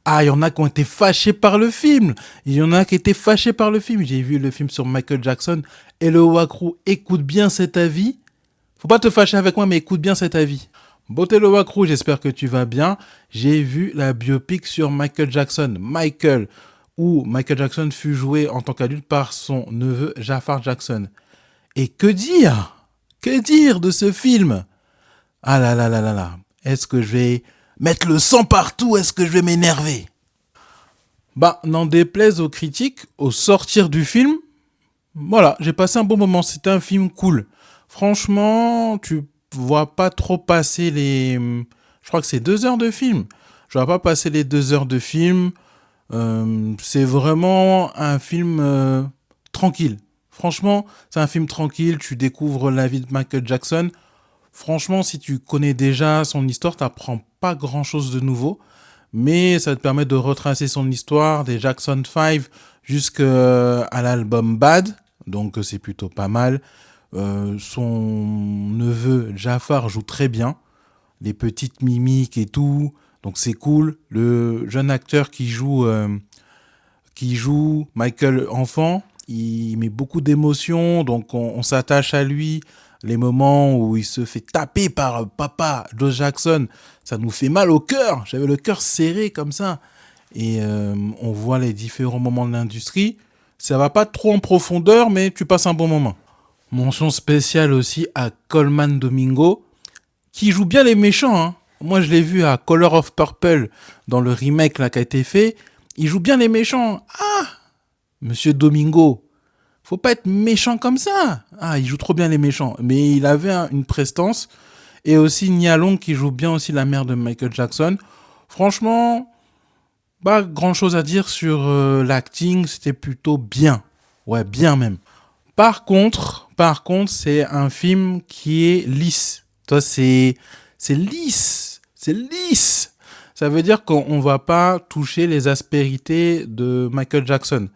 Ah, il y en a qui ont été fâchés par le film. Il y en a qui étaient fâchés par le film. J'ai vu le film sur Michael Jackson et le Wakru. Écoute bien cet avis. Faut pas te fâcher avec moi, mais écoute bien cet avis. Beauté le Wakru, j'espère que tu vas bien. J'ai vu la biopic sur Michael Jackson. Michael, où Michael Jackson fut joué en tant qu'adulte par son neveu Jafar Jackson. Et que dire? Que dire de ce film? Ah là là là là là. Est-ce que je vais mettre le sang partout? Est-ce que je vais m'énerver? Bah, n'en déplaise aux critiques, au sortir du film, voilà, j'ai passé un bon moment. C'était un film cool. Franchement, tu vois pas trop passer les. Je crois que c'est 2 heures de film. Je vois pas passer les 2 heures de film. C'est vraiment un film tranquille. Franchement, c'est un film tranquille. Tu découvres la vie de Michael Jackson. Franchement, si tu connais déjà son histoire, t'apprends pas grand chose de nouveau. Mais ça te permet de retracer son histoire des Jackson 5 jusqu'à l'album Bad. Donc c'est plutôt pas mal. Son neveu Jafar joue très bien. Les petites mimiques et tout. Donc c'est cool. Le jeune acteur qui joue Michael enfant, il met beaucoup d'émotions, donc on s'attache à lui. Les moments où il se fait taper par papa Joe Jackson, ça nous fait mal au cœur. J'avais le cœur serré comme ça. Et on voit les différents moments de l'industrie. Ça va pas trop en profondeur, mais tu passes un bon moment. Mention spéciale aussi à Coleman Domingo, qui joue bien les méchants. Hein. Moi, je l'ai vu à Color of Purple dans le remake là, qui a été fait. Il joue bien les méchants. Ah, Monsieur Domingo, faut pas être méchant comme ça. Ah, il joue trop bien les méchants. Mais il avait une prestance. Et aussi Nia Long qui joue bien aussi la mère de Michael Jackson. Franchement, pas grand chose à dire sur l'acting. C'était plutôt bien. Ouais, bien même. Par contre, c'est un film qui est lisse. Toi, c'est lisse. C'est lisse. Ça veut dire qu'on va pas toucher les aspérités de Michael Jackson.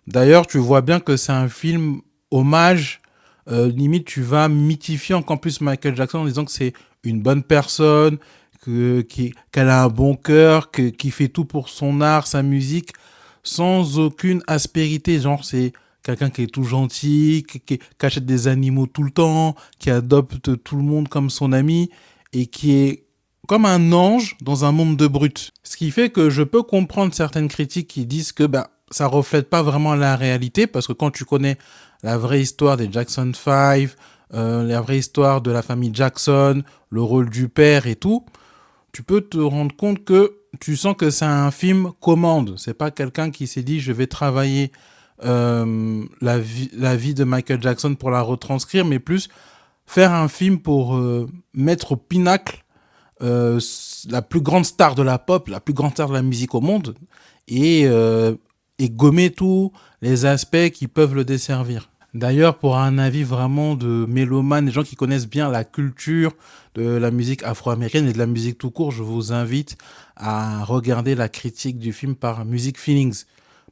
D'ailleurs, tu vois bien que c'est un film hommage. Limite, tu vas mythifier encore plus Michael Jackson en disant que c'est une bonne personne, qu'elle a un bon cœur, qui fait tout pour son art, sa musique, sans aucune aspérité. Genre, c'est quelqu'un qui est tout gentil, qui achète des animaux tout le temps, qui adopte tout le monde comme son ami, et qui est comme un ange dans un monde de brutes. Ce qui fait que je peux comprendre certaines critiques qui disent que ça reflète pas vraiment la réalité, parce que quand tu connais la vraie histoire des Jackson 5, la vraie histoire de la famille Jackson, le rôle du père et tout, tu peux te rendre compte que tu sens que c'est un film commande. C'est pas quelqu'un qui s'est dit je vais travailler la vie de Michael Jackson pour la retranscrire, mais plus faire un film pour mettre au pinacle euh, la plus grande star de la pop, la plus grande star de la musique au monde, et, euh, et gommer tous les aspects qui peuvent le desservir. D'ailleurs, pour un avis vraiment de mélomane, des gens qui connaissent bien la culture de la musique afro-américaine et de la musique tout court, je vous invite à regarder la critique du film par Music Feelings.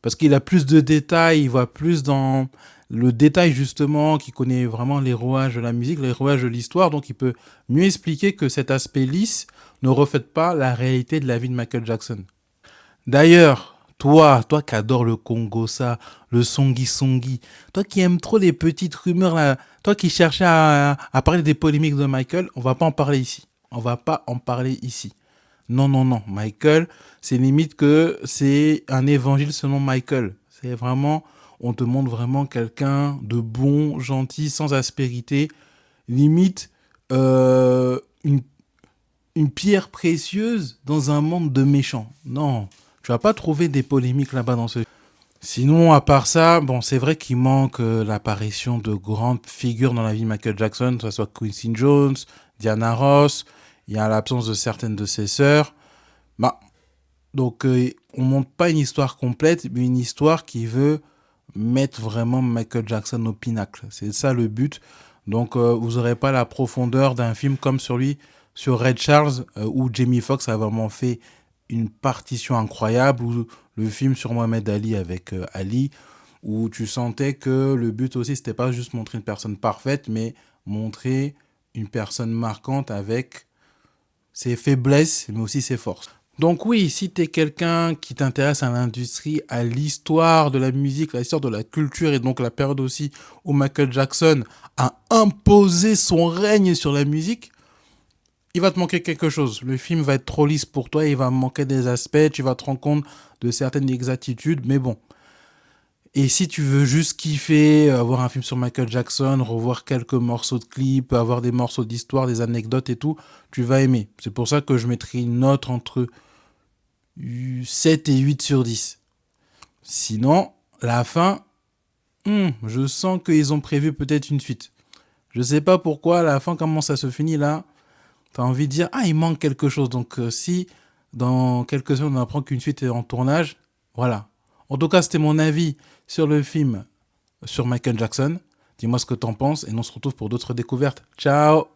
Parce qu'il a plus de détails, il voit plus dans le détail justement, qui connaît vraiment les rouages de la musique, les rouages de l'histoire, donc il peut mieux expliquer que cet aspect lisse ne reflète pas la réalité de la vie de Michael Jackson. D'ailleurs, toi qui adores le Congo, ça, le songi songi, toi qui aimes trop les petites rumeurs, là, toi qui cherchais à parler des polémiques de Michael, on va pas en parler ici. On va pas en parler ici. Non, non, non. Michael, c'est limite que c'est un évangile selon Michael. C'est vraiment, on te montre vraiment quelqu'un de bon, gentil, sans aspérité. Limite, euh, une une pierre précieuse dans un monde de méchants. Non, tu vas pas trouver des polémiques là-bas dans ce... Sinon, à part ça, bon, c'est vrai qu'il manque l'apparition de grandes figures dans la vie de Michael Jackson, que ce soit Quincy Jones, Diana Ross, il y a l'absence de certaines de ses sœurs. Bah, donc, on montre pas une histoire complète, mais une histoire qui veut mettre vraiment Michael Jackson au pinacle. C'est ça le but. Donc, vous n'aurez pas la profondeur d'un film comme sur Red Charles, où Jamie Foxx a vraiment fait une partition incroyable, ou le film sur Mohamed Ali avec Ali, où tu sentais que le but aussi, c'était pas juste montrer une personne parfaite, mais montrer une personne marquante avec ses faiblesses, mais aussi ses forces. Donc oui, si t'es quelqu'un qui t'intéresse à l'industrie, à l'histoire de la musique, à l'histoire de la culture et donc la période aussi où Michael Jackson a imposé son règne sur la musique, il va te manquer quelque chose. Le film va être trop lisse pour toi, il va manquer des aspects, tu vas te rendre compte de certaines exactitudes, mais bon. Et si tu veux juste kiffer, avoir un film sur Michael Jackson, revoir quelques morceaux de clips, avoir des morceaux d'histoire, des anecdotes et tout, tu vas aimer. C'est pour ça que je mettrai une note entre 7 et 8 sur 10. Sinon, la fin, je sens qu'ils ont prévu peut-être une suite. Je sais pas pourquoi, à la fin, comment ça se finit là, t'as envie de dire, ah, il manque quelque chose. Donc, si dans quelques secondes on apprend qu'une suite est en tournage, voilà. En tout cas, c'était mon avis sur le film sur Michael Jackson. Dis-moi ce que t'en penses et on se retrouve pour d'autres découvertes. Ciao!